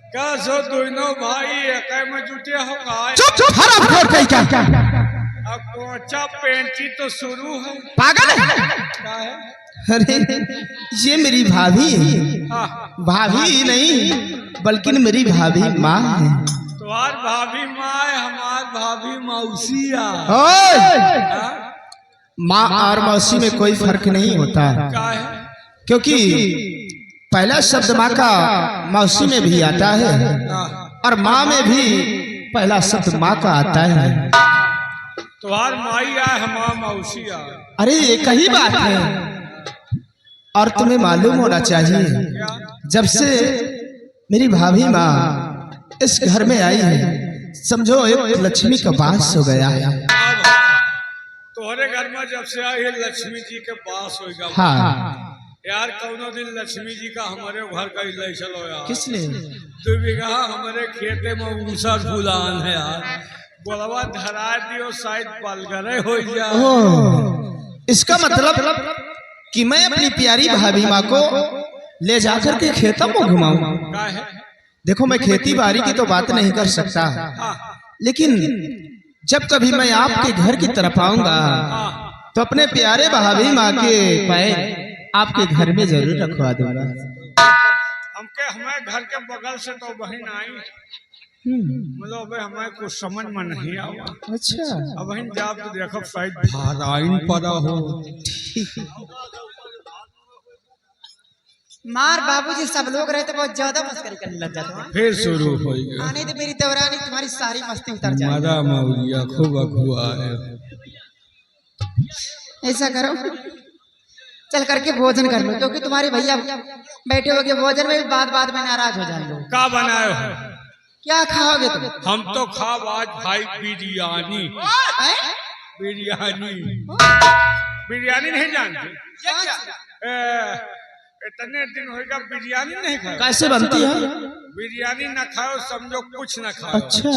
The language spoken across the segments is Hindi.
का सो दोनों भाई एक में जुटे हो का चुप चुप हराम खोर कहीं क्या अब कोचा पेंटी तो शुरू है। पागल है का है? अरे ये मेरी भाभी है। हाँ, भाभी नहीं बल्कि मेरी भाभी माँ है। तुम्हार भाभी माँ है, हमार भाभी मौसिया। ओए माँ और मौसी में कोई फर्क नहीं होता का है? क्योंकि पहला शब्द माँ का मौसी में भी आता है और माँ में भी पहला शब्द माँ का आता है। तुम्हार माई आए हमार मौसिया। अरे एक ही बात है और तुम्हें मालूम होना चाहिए जब से मेरी भाभी माँ इस घर में आई है समझो एक लक्ष्मी का वास हो गया है। तोहरे घर में जब से आई है लक्ष्मी जी के पास होगा। हाँ यार कौनो दिन लक्ष्मी जी का हमारे घर का इलेक्शन हो यार। किसने 2 बीघा हमारे खेते में ऊसा फूलान है यार। बोलवा धरा दियो शायद पलगरे हो जाए। इसका मतलब कि मैं अपनी प्यारी भाभी माँ को ले जाकर के खेतों में घुमाऊं। का है? देखो मैं खेती बाड़ी की तो बात नहीं कर सकता लेकिन जब कभी मैं आपके घर की तरफ आऊंगा तो अपने प्यारे भाभी माँ के पैर आपके घर में जरूर रखवा दूंगा। हमके हमारे घर के बगल से तो बहन आई मतलब हमें कुछ समझ में नहीं आवा। अच्छा अब बहन जब तो देखो शायद भाराइन पड़ा हो। मार बाबूजी सब लोग रहते बहुत ज्यादा मस्करी करने लग जाते हैं। फिर शुरू हो गया। आने तो मेरी देवरानी तुम्हारी सारी मस्ती उतर जाए। मरा मौलिया खूब अखुआ है। ऐसा करो चल करके भोजन कर लो क्योंकि तुम्हारे भैया बैठे होगे भोजन में भी बाद में नाराज हो जाएंगे। का बनाए हो? क्या खाओगे तुम? हम तो खाब आज भाई बिरयानी। हैं? बिरयानी बिरयानी नहीं जानते? इतने दिन होगा बिरयानी नहीं खाओ। कैसे बनती है? बिरयानी ना खाओ समझो कुछ ना खाओ। अच्छा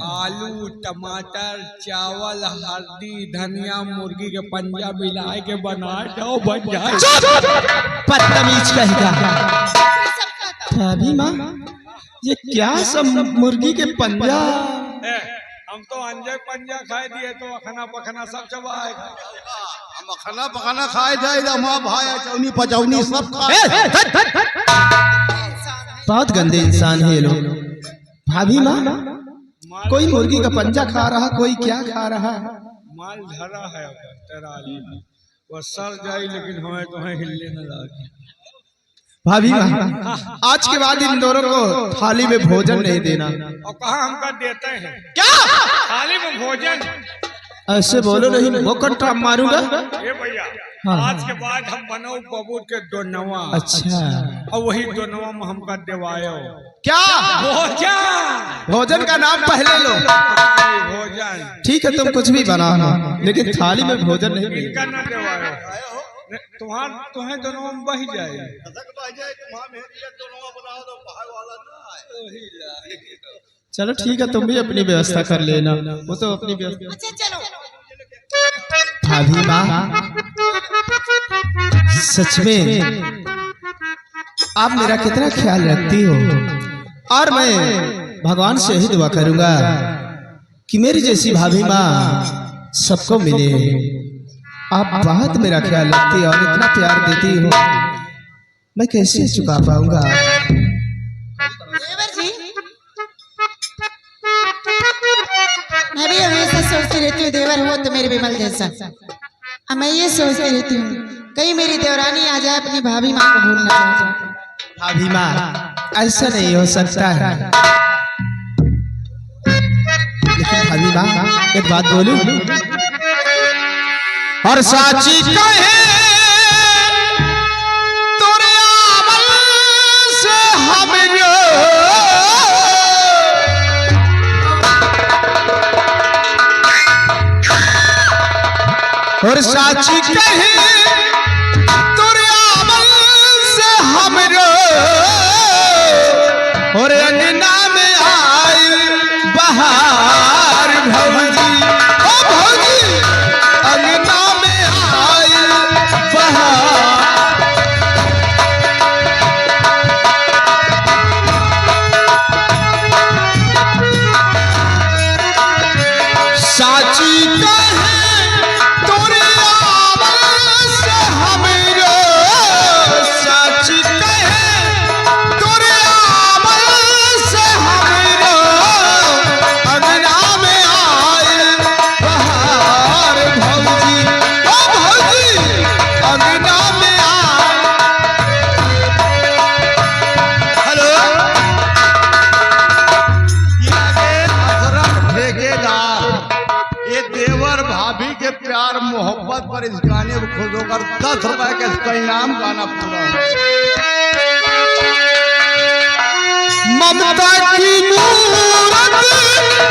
आलू टमाटर चावल हल्दी धनिया मुर्गी के पंजा मिला के बना जाओ बन जाए। बदतमीज कहेगा भाभी माँ ये क्या सब मुर्गी के पंजा। हम तो अंजे पंजा खाए दिए तो अखना पखना सब चबाएगा। हम खाना पकाना खाए जाए माँ भाई चौनी पचौनी सब खाए। बहुत गंदे इंसान है ये लोग। भाभी माँ कोई मुर्गी का पंजा खा रहा कोई क्या खा रहा है। माल धरा है तेरा वो सर जाए लेकिन हमें तो हिलने न लगे। भाभी माँ आज के बाद इन दोनों को थाली में भोजन नहीं देना। और कहा हमका देते हैं क्या थाली में भोजन? ऐसे बोलो नहीं वो कंट्रा मारूंगा। ये भैया हाँ। आज के बाद हम बनो बबूर के दोनवा। अच्छा और वही दोनवा में हमका देवायो क्या भोजन। भोजन का नाम पहले लो। भोजन ठीक है तुम कुछ भी बनाना लेकिन थाली में भोजन नहीं मिलेगा। इनका ना देवायो तुम्हें दोनों में बही जाए। चलो ठीक है तुम भी अपनी व्यवस्था कर लेना वो तो अपनी व्यवस्था। अच्छा चलो भाभी माँ सच में आप मेरा कितना ख्याल रखती हो और मैं भगवान से ही दुआ करूंगा कि मेरी जैसी भाभी माँ सबको मिले। आप बहुत मेरा ख्याल रखती हो और इतना प्यार देती हो मैं कैसे चुका पाऊंगा। देवर जी मैं भी हमेशा सोचती रहती हूँ देवर हो तो मेरे विमल जैसा। अब मैं ये सोचती रहती हूँ कहीं मेरी देवरानी आ जाए अपनी भाभी माँ को भूल ना जाए। भाभी माँ ऐसा नहीं हो सकता है। लेकिन भाभी माँ एक बात बोलूं और साची कहे तोरे अमल से हम और साची कहे तोरे अमल से हम और अंगना में आए बहार भौजी ओ भौजी अंगना में आए बहार। पर इस गाने को खोज होकर 10 रुपए का इसका इनाम गाना पूरा हो। ममता की मूरत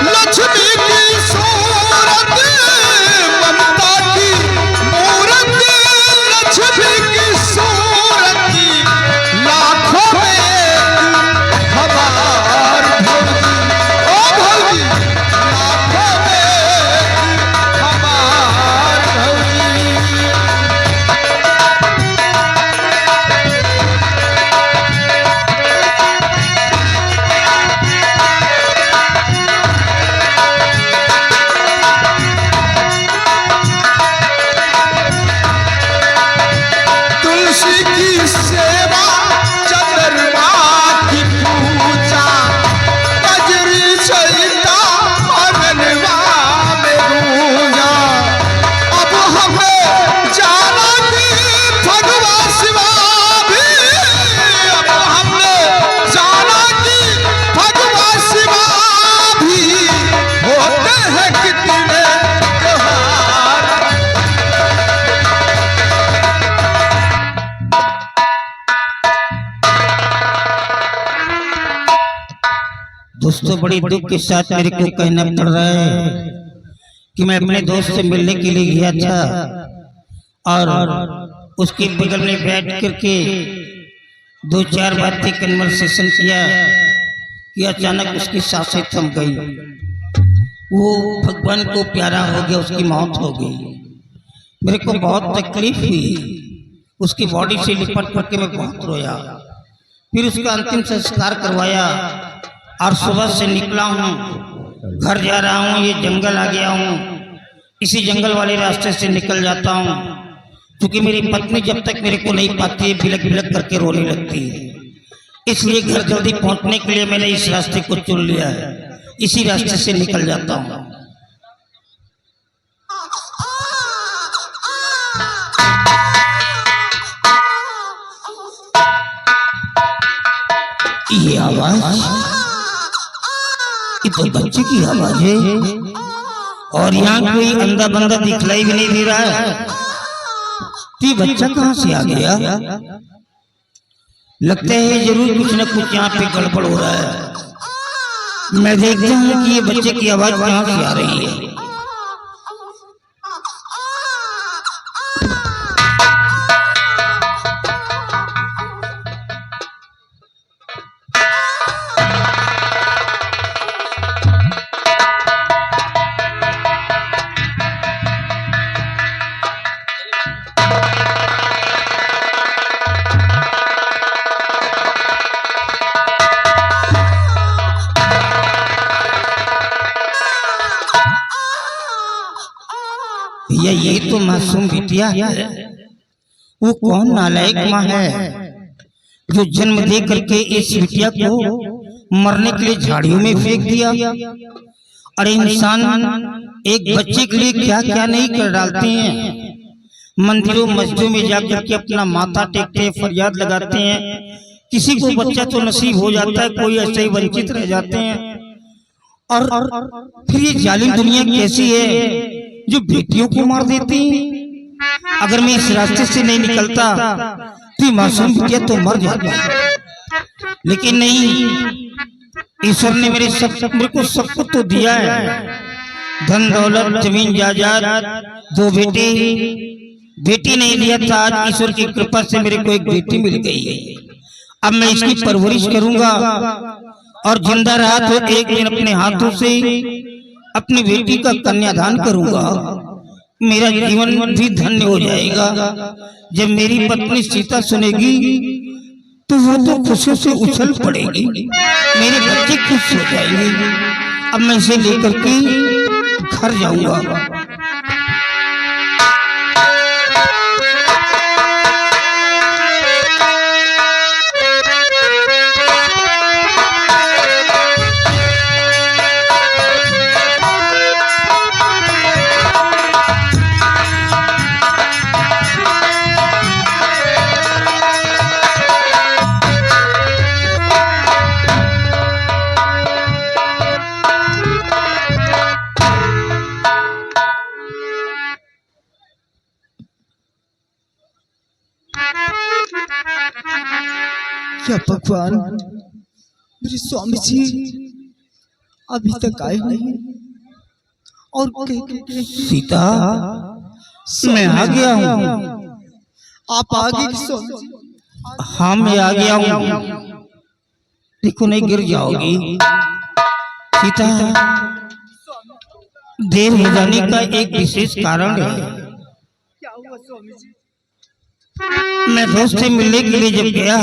लक्ष्मी की सूरत, ममता की मूरत लक्ष्मी की सूरत, लाखों में एक हमार भौजी, ओ भौजी, लाखों में एक हमार भौजी। तुलसी की सेवा चंद्रमा की पूजा, बजरी सहिता अगनवा में गूंजा। अब हमें जाना कि भगवा शिवा भी, अब हमें जाना कि भगवा शिवा भी होते हैं कितने त्योहार। दोस्तों, बड़ी दुख के साथ मेरे को कहना पड़ रहा है कि मैं अपने दोस्त से मिलने के लिए गया था और उसके बगल में बैठ करके 2-4 बातें कन्वर्सेशन किया कि अचानक उसकी सांसें थम गई। वो भगवान को प्यारा हो गया, उसकी मौत हो गई। मेरे को बहुत तकलीफ हुई, उसकी बॉडी से लिपट करके मैं बहुत रोया। फिर उसका अंतिम संस्कार करवाया और सुबह से निकला हूँ, घर जा रहा हूँ। ये जंगल आ गया हूँ, इसी जंगल वाले रास्ते से निकल जाता हूँ, क्योंकि मेरी पत्नी जब तक मेरे को नहीं पाती है बिलक बिलक करके रोने लगती है। इसलिए घर जल्दी पहुँचने के लिए मैंने इस रास्ते को चुन लिया है, इसी रास्ते से निकल जाता हूँ। ये आवाज, ये तो बच्चे की आवाज है और यहाँ कोई अंधा बंदा दिखलाई भी नहीं दे रहा है। तो बच्चा कहाँ से आ गया? लगता है जरूर कुछ न कुछ यहाँ पे गड़बड़ हो रहा है। मैं देखता हूँ कि ये बच्चे की आवाज कहाँ से आ रही है। भैया, ये तो मासूम बिटिया है। वो कौन नालायक माँ है जो जन्म दे करके इस बिटिया को मरने के लिए झाड़ियों में फेंक दिया। अरे इंसान एक बच्चे के लिए क्या क्या नहीं कर डालते हैं। मंदिरों मस्जिदों में जाकर के अपना माथा टेकते हैं, फरियाद लगाते हैं। किसी को बच्चा तो नसीब हो जाता है, कोई ऐसे ही वंचित रह जाते हैं। और फिर ये जालिम दुनिया कैसी है जो बेटियों को मार देती है। अगर मैं इस रास्ते से नहीं निकलता तो मासूम बिटिया तो मर जाता, लेकिन नहीं, ईश्वर ने मेरे को सब कुछ तो दिया है। धन दौलत जमीन जायदाद, 2 बेटी नहीं दिया था। आज ईश्वर की कृपा से मेरे को एक बेटी मिल गई है। अब मैं इसकी परवरिश करूंगा और जिंदा रहा तो एक दिन अपने हाथों से अपनी बेटी का कन्यादान करूंगा। मेरा जीवन भी धन्य हो जाएगा। जब मेरी पत्नी सीता सुनेगी तो वो तो खुशी से उछल पड़ेगी, मेरे बच्चे खुश हो जाएंगे। अब मैं इसे लेकर के घर जाऊंगा। क्या भगवान, मेरे स्वामी जी अभी तक आए नहीं। और सीता, मैं आ गया हूँ। आप आगे की स्वामी जी। हाँ, मैं आ गया हूँ। देखो नहीं गिर जाओगी। सीता, देर हो जाने का एक विशेष कारण है। क्या हुआ स्वामी जी? मैं दोस्त से मिलने के लिए जब गया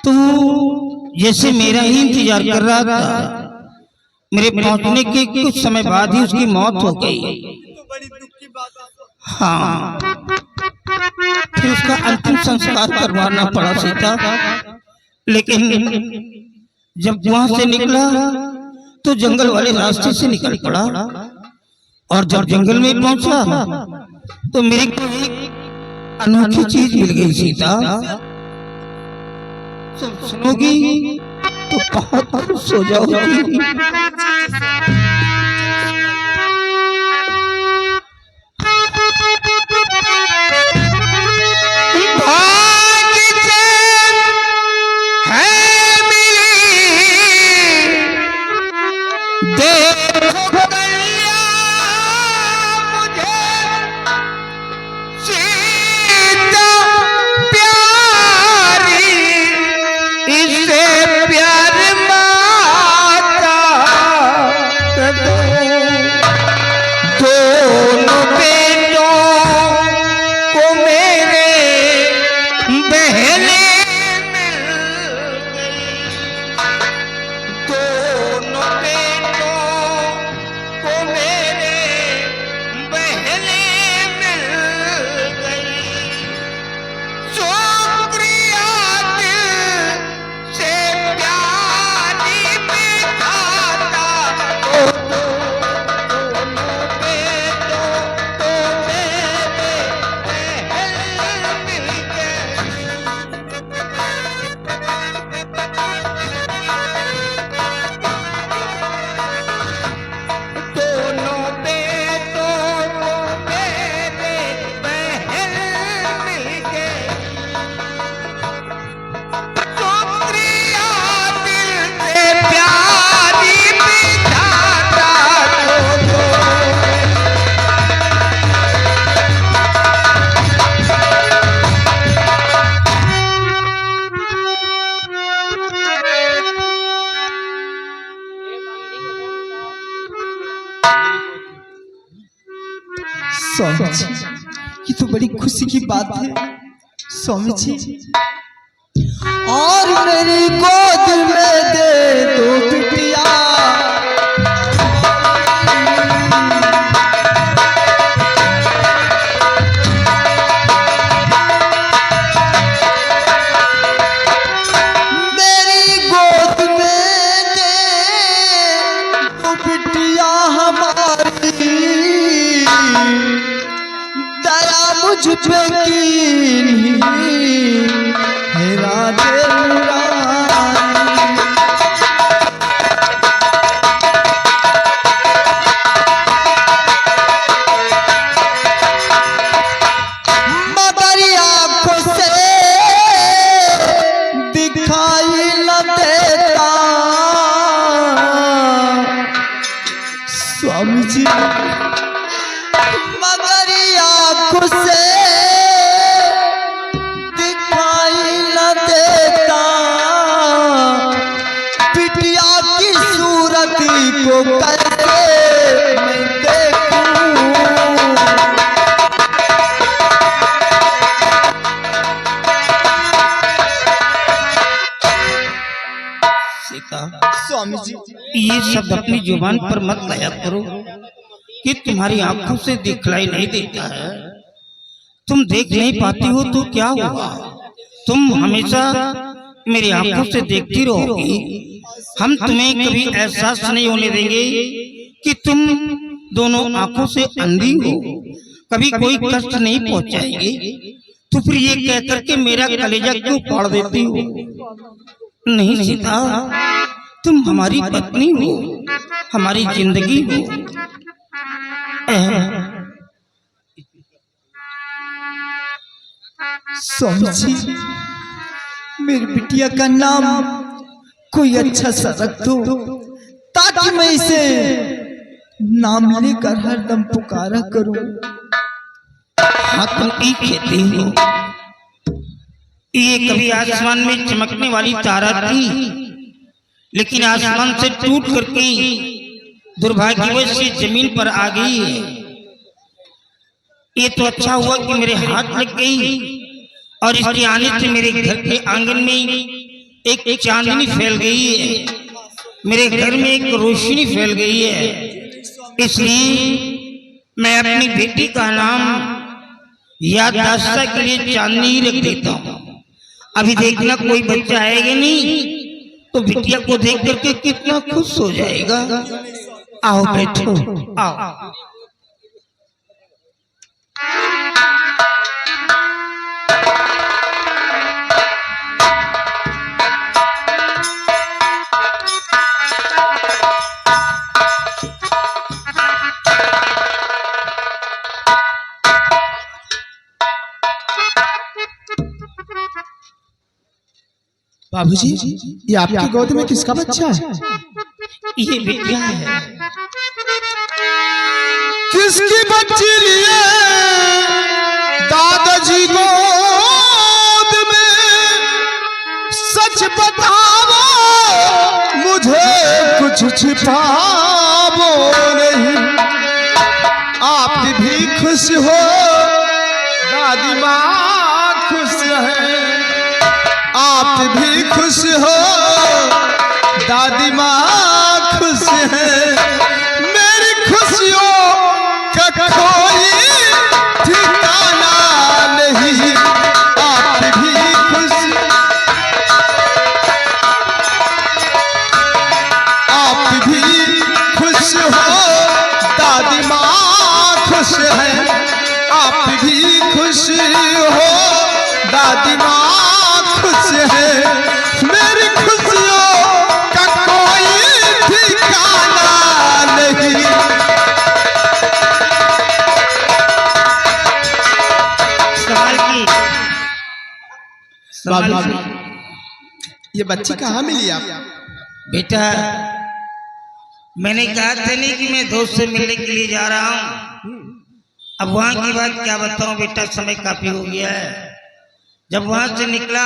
तो जैसे मेरा ही इंतजार कर रहा था, मेरे पहुंचने के कुछ समय बाद ही उसकी मौत हो गई। तो बड़ी दुख की बात है। हाँ, फिर उसका अंतिम संस्कार करवाना पड़ा सीता। लेकिन जब वहां से निकला तो जंगल वाले रास्ते से निकल पड़ा, और जब जंगल में पहुंचा तो मेरे को एक अनोखी चीज मिल गई सीता। सब सुनोगी तो बहुत खुश हो जाओगी। स्वामी जी, ये तो बड़ी खुशी की बात है स्वामी जी। और मेरी गोद में दे दो बिटिया, मेरी गोद में दे दो बिटिया हमारी, दया मुझ पे की है राधे मुरारी। मगरी आंखों से दिखाई न देता स्वामी जी, मगरी आंखों से दिखाई न देता, बिटिया की सूरत को कैसे मैं देखूं। सीता, स्वामी जी, ये शब्द अपनी जुबान पर मत लाया करो कि तुम्हारी आंखों से दिखलाई नहीं देता है। तुम देख नहीं पाती हो तो क्या हुआ, तुम हमेशा मेरी आंखों से देखती रहोगी। हम तुम्हें कभी एहसास नहीं होने देंगे कि तुम दोनों आंखों से अंधी हो, कभी कोई कष्ट नहीं पहुंचाएंगे। तो फिर ये कहकर के मेरा कलेजा क्यों फाड़ देती हो? नहीं सीता, तुम हमारी पत्नी हो, हमारी जिंदगी हो। स्वामी जी, मेरी बिटिया का नाम कोई अच्छा सा रख दो ताकि मैं इसे नाम लेकर हरदम पुकारा करूं। हाँ तुम ठीक कहती हो। ये कभी आसमान में चमकने वाली तारा थी, लेकिन आसमान से टूट करके दुर्भाग्यवश ये जमीन पर आ गई है। ये तो अच्छा हुआ कि मेरे हाथ लग गई और इसके आने से मेरे घर के आंगन में एक चांदनी फैल गई है, मेरे घर में एक रोशनी फैल गई है। इसलिए मैं अपनी बेटी का नाम याददाश्त के लिए चांदनी ही रख देता हूँ। अभी देखना कोई बच्चा आएगा नहीं तो बिटिया को देख करके कितना खुश हो जाएगा। आओ बैठो, आओ। बाबूजी, ये आपकी गोद में किसका बच्चा है? ये बिटिया है। किसकी बच्ची लिए दादाजी गोद में? सच बताओ, मुझे कुछ छिपाओ नहीं। आप भी खुश हो, दादी माँ खुश है। आप भी खुश हो, दादी माँ खुश है। मेरी खुशियों का कोई ठिकाना नहीं। आप भी खुश, आप भी खुश हो, दादी माँ खुश है। आप भी खुश हो, दादी माँ खुश है। मेरी खुशियों का कोई ठिकाना नहीं। सवाल की ये बच्ची कहाँ मिली आप? बेटा, मैंने कहा था नहीं कि मैं दोस्त से मिलने के लिए जा रहा हूँ। अब वहाँ की बात क्या बताऊँ बेटा, समय काफी हो गया है। जब वहां से निकला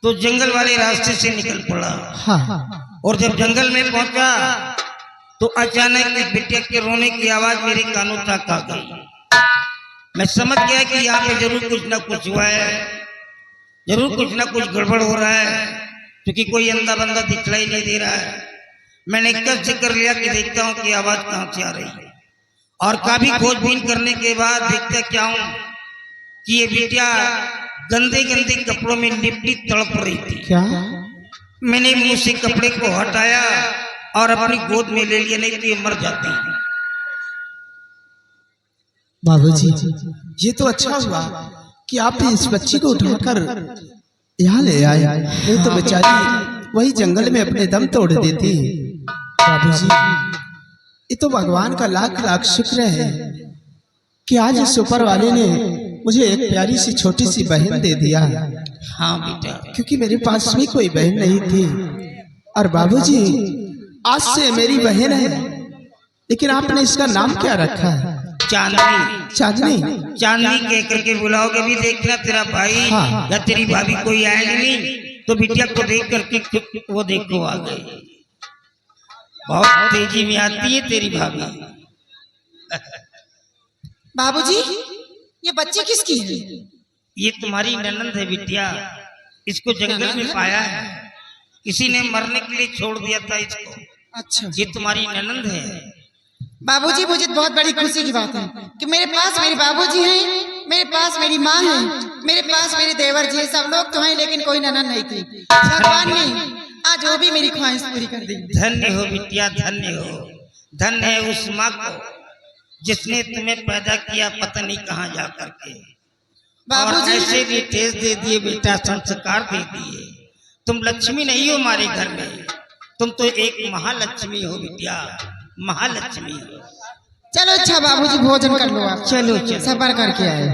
तो जंगल वाले रास्ते से निकल पड़ा। हाँ। और जब जंगल में पहुंचा तो अचानक इस बिटिया के रोने की आवाज मेरे कानों तक आ गई। मैं समझ गया कि यहाँ पे जरूर कुछ ना कुछ हुआ है, जरूर कुछ ना कुछ गड़बड़ हो रहा है, क्योंकि कोई अंधा बंदा दिखलाई नहीं दे रहा है। मैंने कष्ट कर लिया कि देखता हूँ कि आवाज कहाँ से आ रही है। और काफी खोजबीन करने के बाद देखता क्या हूँ कि ये बिटिया गंदे गंदे कपड़ों में लिपटी तड़प रही थी। क्या? मैंने मुंह से कपड़े को हटाया और अपनी गोद में ले लिया, नहीं तो ये मर जाती। बाबूजी, ये तो अच्छा हुआ कि आप इस बच्ची को उठाकर यहाँ ले आए, नहीं तो बेचारी वही जंगल में अपने दम तोड़ देती। बाबूजी, ये तो भगवान का लाख लाख शुक्र है कि आज इस ऊपर वाले ने मुझे एक प्यारी सी छोटी सी बहन दे दिया। हाँ बेटा, क्योंकि मेरे पास भी कोई बहन नहीं थी। और बाबूजी, आज से मेरी बहन है, लेकिन आपने इसका नाम क्या रखा है? चांदनी। चांदनी? चांदनी कह करके बुलाओगे भी देखना तेरा भाई हाँ। या तेरी भाभी कोई आएगी नहीं तो बिटिया को देख करके वो देखो आ गई। बहुत तेजी में आती है तेरी भाभी। बाबूजी, ये बच्ची किसकी है? ये तुम्हारी ननंद है बिटिया। इसको जंगल में पाया है, किसी ने मरने के लिए छोड़ दिया था इसको। अच्छा। ये तुम्हारी ननंद है। बाबूजी, मुझे बहुत बड़ी खुशी की बात है कि मेरे पास मेरे बाबूजी हैं, मेरे पास मेरी माँ है, मेरे पास मेरे देवर जी, सब लोग तो हैं, लेकिन कोई ननद नहीं थी। भगवान ने आज वो भी मेरी ख्वाहिश पूरी कर दी। धन्य हो बिटिया, धन्य हो। धन्य है उस माँ को जिसने तुम्हें पैदा किया पता नहीं कहाँ जा करके, और ऐसे भी ठेस दे दिए बेटा, संस्कार दे दिए। तुम लक्ष्मी नहीं हो हमारे घर में, तुम तो एक महालक्ष्मी हो बिटिया, महालक्ष्मी हो। चलो अच्छा बाबूजी, भोजन कर लो आप। चलो चलो, सफर करके आए।